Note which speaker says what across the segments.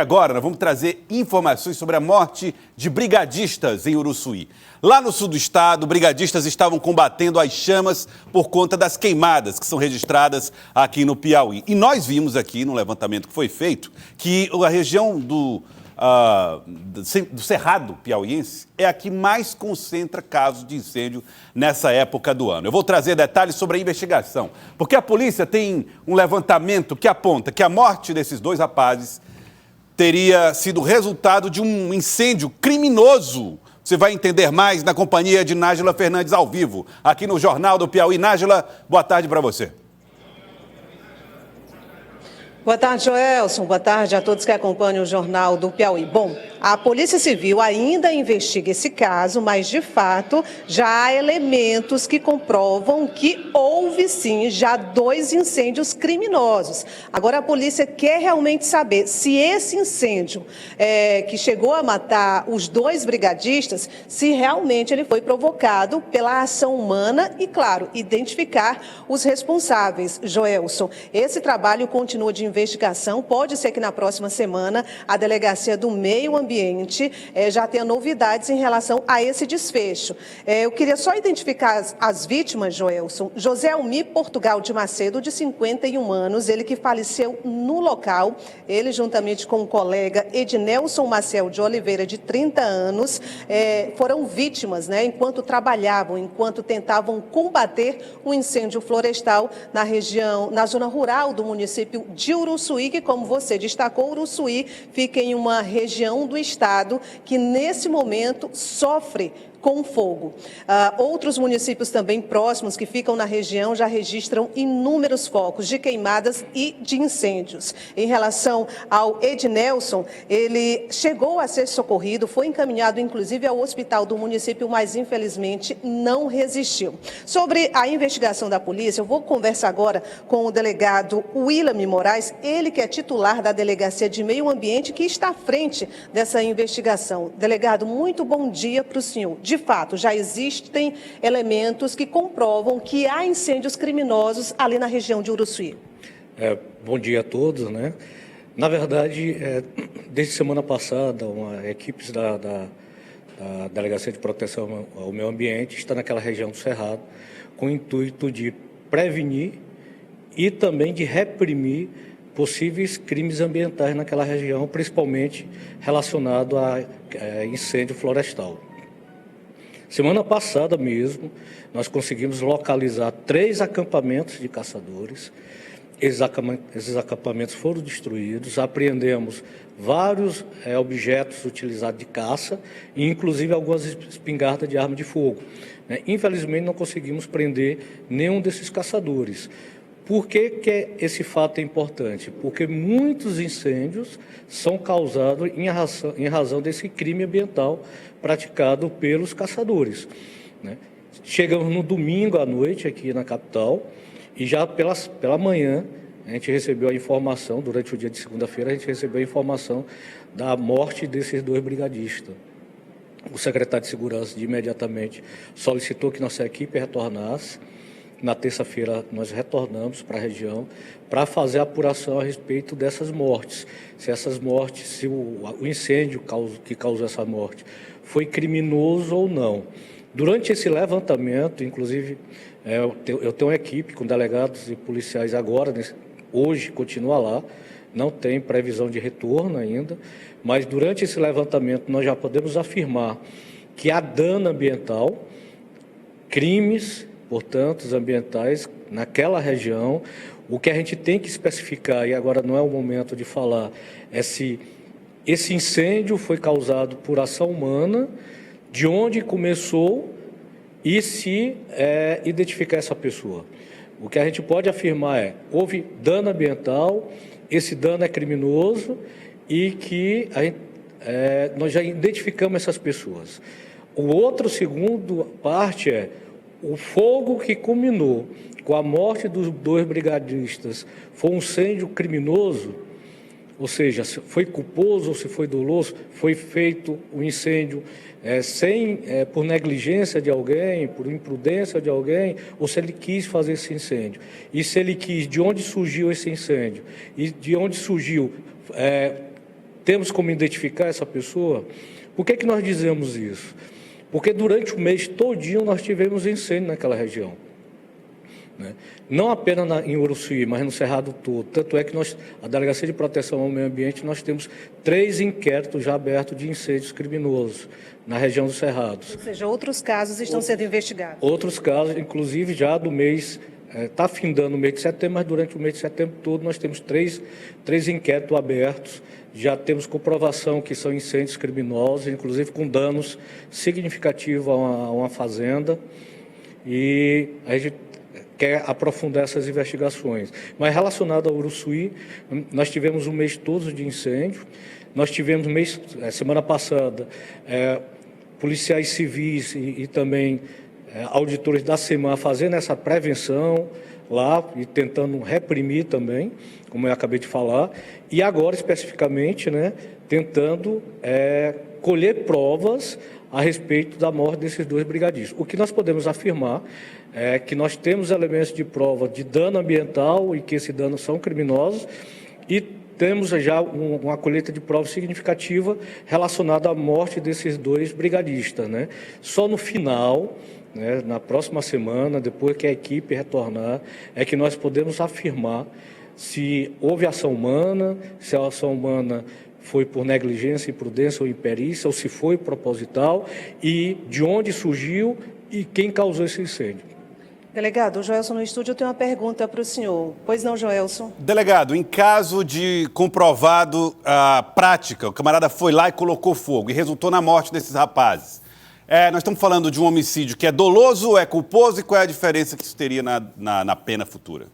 Speaker 1: Agora nós vamos trazer informações sobre a morte de brigadistas em Uruçuí. Lá no sul do estado, brigadistas estavam combatendo as chamas por conta das queimadas que são registradas aqui no Piauí. E nós vimos aqui, no levantamento que foi feito, que a região do Cerrado piauiense é a que mais concentra casos de incêndio nessa época do ano. Eu vou trazer detalhes sobre a investigação, porque a polícia tem um levantamento que aponta que a morte desses dois rapazes teria sido resultado de um incêndio criminoso. Você vai entender mais na companhia de Nájila Fernandes ao vivo, aqui no Jornal do Piauí. Nájila, boa tarde para você.
Speaker 2: Boa tarde, Joelson. Boa tarde a todos que acompanham o Jornal do Piauí. Bom, a Polícia Civil ainda investiga esse caso, mas, de fato, já há elementos que comprovam que houve, sim, já 2 incêndios criminosos. Agora, a polícia quer realmente saber se esse incêndio que chegou a matar os 2 brigadistas, se realmente ele foi provocado pela ação humana e, claro, identificar os responsáveis. Joelson, esse trabalho continua de investigação. Pode ser que na próxima semana a Delegacia do Meio Ambiente já tenha novidades em relação a esse desfecho. Eu queria só identificar as vítimas, Joelson. José Almir Portugal de Macedo, de 51 anos, ele que faleceu no local, ele juntamente com o colega Ednelson Maciel de Oliveira, de 30 anos, foram vítimas, enquanto trabalhavam, enquanto tentavam combater um incêndio florestal na região, na zona rural do município de Uruçuí, que, como você destacou, Uruçuí fica em uma região do estado que, nesse momento, sofre com fogo. Outros municípios também próximos que ficam na região já registram inúmeros focos de queimadas e de incêndios. Em relação ao Ednelson, ele chegou a ser socorrido, foi encaminhado inclusive ao hospital do município, mas infelizmente não resistiu. Sobre a investigação da polícia, eu vou conversar agora com o delegado William Moraes, ele que é titular da Delegacia de Meio Ambiente, que está à frente dessa investigação. Delegado, muito bom dia para o senhor. De fato, já existem elementos que comprovam que há incêndios criminosos ali na região de Uruçuí.
Speaker 3: Bom dia a todos, Na verdade, desde semana passada, equipes da Delegacia de Proteção ao Meio Ambiente está naquela região do Cerrado com o intuito de prevenir e também de reprimir possíveis crimes ambientais naquela região, principalmente relacionado a incêndio florestal. Semana passada mesmo, nós conseguimos localizar 3 acampamentos de caçadores. Esses acampamentos foram destruídos, apreendemos vários objetos utilizados de caça, e inclusive algumas espingardas de arma de fogo. Infelizmente, não conseguimos prender nenhum desses caçadores. Por que esse fato é importante? Porque muitos incêndios são causados em razão desse crime ambiental praticado pelos caçadores. Chegamos no domingo à noite aqui na capital e já pela manhã a gente recebeu a informação, durante o dia de segunda-feira, a gente recebeu a informação da morte desses 2 brigadistas. O secretário de Segurança imediatamente solicitou que nossa equipe retornasse. Na terça-feira, nós retornamos para a região para fazer a apuração a respeito dessas mortes. Se essas mortes, se o incêndio que causou essa morte foi criminoso ou não. Durante esse levantamento, inclusive, eu tenho uma equipe com delegados e policiais agora, hoje continua lá, não tem previsão de retorno ainda, mas durante esse levantamento nós já podemos afirmar que há dano ambiental, crimes, portanto, ambientais naquela região. O que a gente tem que especificar, e agora não é o momento de falar, é se esse incêndio foi causado por ação humana, de onde começou e se identificar essa pessoa. O que a gente pode afirmar houve dano ambiental, esse dano é criminoso e que nós já identificamos essas pessoas. Segunda parte o fogo que culminou com a morte dos 2 brigadistas foi um incêndio criminoso, ou seja, se foi culposo ou se foi doloso, foi feito um incêndio por negligência de alguém, por imprudência de alguém, ou se ele quis fazer esse incêndio. E se ele quis, de onde surgiu esse incêndio? E de onde surgiu temos como identificar essa pessoa. Por que nós dizemos isso? Porque durante o mês todinho nós tivemos incêndio naquela região. Né? Não apenas em Uruçuí, mas no Cerrado todo. Tanto é que a Delegacia de Proteção ao Meio Ambiente, nós temos 3 inquéritos já abertos de incêndios criminosos na região dos Cerrados.
Speaker 2: Ou seja, outros casos estão sendo investigados.
Speaker 3: Outros casos, inclusive já do mês, está findando o mês de setembro, mas durante o mês de setembro todo nós temos três inquéritos abertos. Já temos comprovação que são incêndios criminosos, inclusive com danos significativos a uma fazenda. E a gente quer aprofundar essas investigações. Mas relacionado ao Uruçuí, nós tivemos um mês todo de incêndio. Nós tivemos semana passada, policiais civis e também auditores da SEMAR fazendo essa prevenção lá e tentando reprimir também, como eu acabei de falar, e agora especificamente, né, tentando colher provas a respeito da morte desses 2 brigadistas. O que nós podemos afirmar é que nós temos elementos de prova de dano ambiental e que esses danos são criminosos e temos já uma colheita de prova significativa relacionada à morte desses 2 brigadistas, né? Só no final, né, na próxima semana, depois que a equipe retornar, é que nós podemos afirmar se houve ação humana, se a ação humana foi por negligência, imprudência ou imperícia, ou se foi proposital, e de onde surgiu e quem causou esse incêndio.
Speaker 2: Delegado, o Joelson no estúdio tem uma pergunta para o senhor. Pois não, Joelson?
Speaker 1: Delegado, em caso de comprovado a prática, o camarada foi lá e colocou fogo e resultou na morte desses rapazes. Nós estamos falando de um homicídio que é doloso, é culposo, e qual é a diferença que isso teria na pena futura?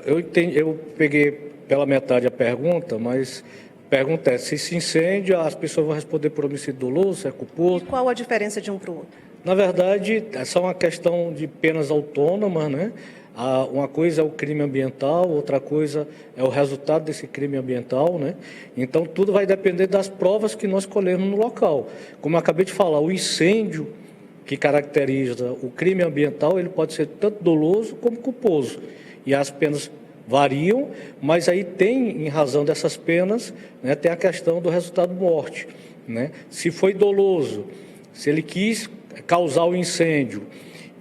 Speaker 3: Eu peguei pela metade a pergunta, mas a pergunta é: se esse incêndio, as pessoas vão responder por homicídio doloso, é culposo?
Speaker 2: E qual a diferença de um para o outro?
Speaker 3: Na verdade, é só uma questão de penas autônomas, né? Uma coisa é o crime ambiental, outra coisa é o resultado desse crime ambiental, né? Então, tudo vai depender das provas que nós colhemos no local. Como eu acabei de falar, o incêndio que caracteriza o crime ambiental, ele pode ser tanto doloso como culposo. E as penas variam, mas aí tem, em razão dessas penas, né, tem a questão do resultado morte, né? Se foi doloso, se ele quis causar o incêndio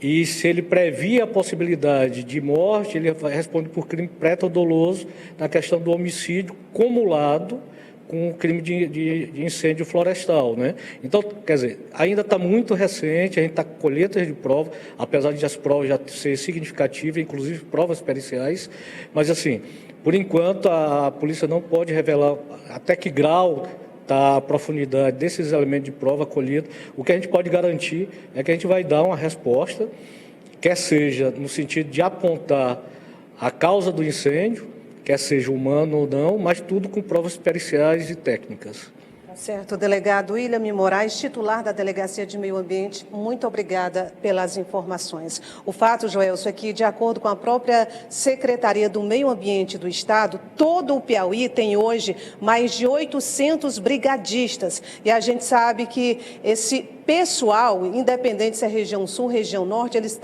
Speaker 3: e se ele previa a possibilidade de morte, ele responde por crime preterdoloso na questão do homicídio cumulado com o crime de incêndio florestal, né? Então, quer dizer, ainda está muito recente, a gente está com colheitas de prova, apesar de as provas já serem significativas, inclusive provas periciais, mas assim, por enquanto a polícia não pode revelar até que grau está a profundidade desses elementos de prova colhidos. O que a gente pode garantir é que a gente vai dar uma resposta, quer seja no sentido de apontar a causa do incêndio, quer seja humano ou não, mas tudo com provas periciais e técnicas.
Speaker 2: Certo, delegado William Moraes, titular da Delegacia de Meio Ambiente, muito obrigada pelas informações. O fato, Joelson, é que, de acordo com a própria Secretaria do Meio Ambiente do Estado, todo o Piauí tem hoje mais de 800 brigadistas. E a gente sabe que esse pessoal, independente se é região sul, região norte, eles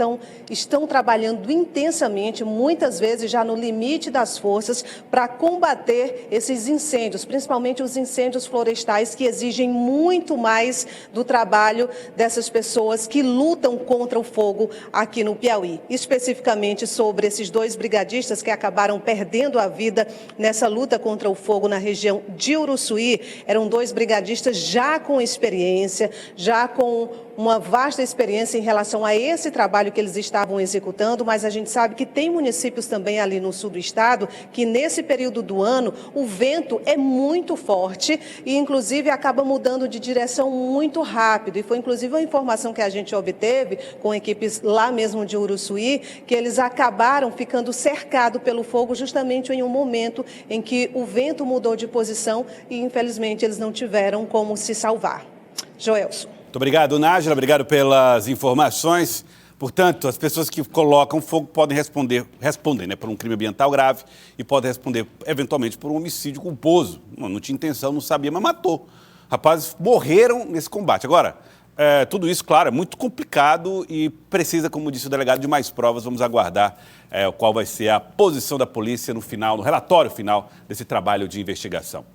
Speaker 2: estão trabalhando intensamente, muitas vezes já no limite das forças, para combater esses incêndios, principalmente os incêndios florestais, que exigem muito mais do trabalho dessas pessoas que lutam contra o fogo aqui no Piauí. Especificamente sobre esses 2 brigadistas que acabaram perdendo a vida nessa luta contra o fogo na região de Uruçuí, eram 2 brigadistas já com experiência, já com uma vasta experiência em relação a esse trabalho que eles estavam executando, mas a gente sabe que tem municípios também ali no sul do estado que nesse período do ano o vento é muito forte e inclusive acaba mudando de direção muito rápido, e foi inclusive uma informação que a gente obteve com equipes lá mesmo de Uruçuí, que eles acabaram ficando cercados pelo fogo justamente em um momento em que o vento mudou de posição e infelizmente eles não tiveram como se salvar. Joelson.
Speaker 1: Muito obrigado, Nájila. Obrigado pelas informações. Portanto, as pessoas que colocam fogo podem responder, né, por um crime ambiental grave e podem responder, eventualmente, por um homicídio culposo. Não tinha intenção, não sabia, mas matou. Rapazes morreram nesse combate. Agora, Tudo isso, claro, é muito complicado e precisa, como disse o delegado, de mais provas. Vamos aguardar qual vai ser a posição da polícia no final, no relatório final desse trabalho de investigação.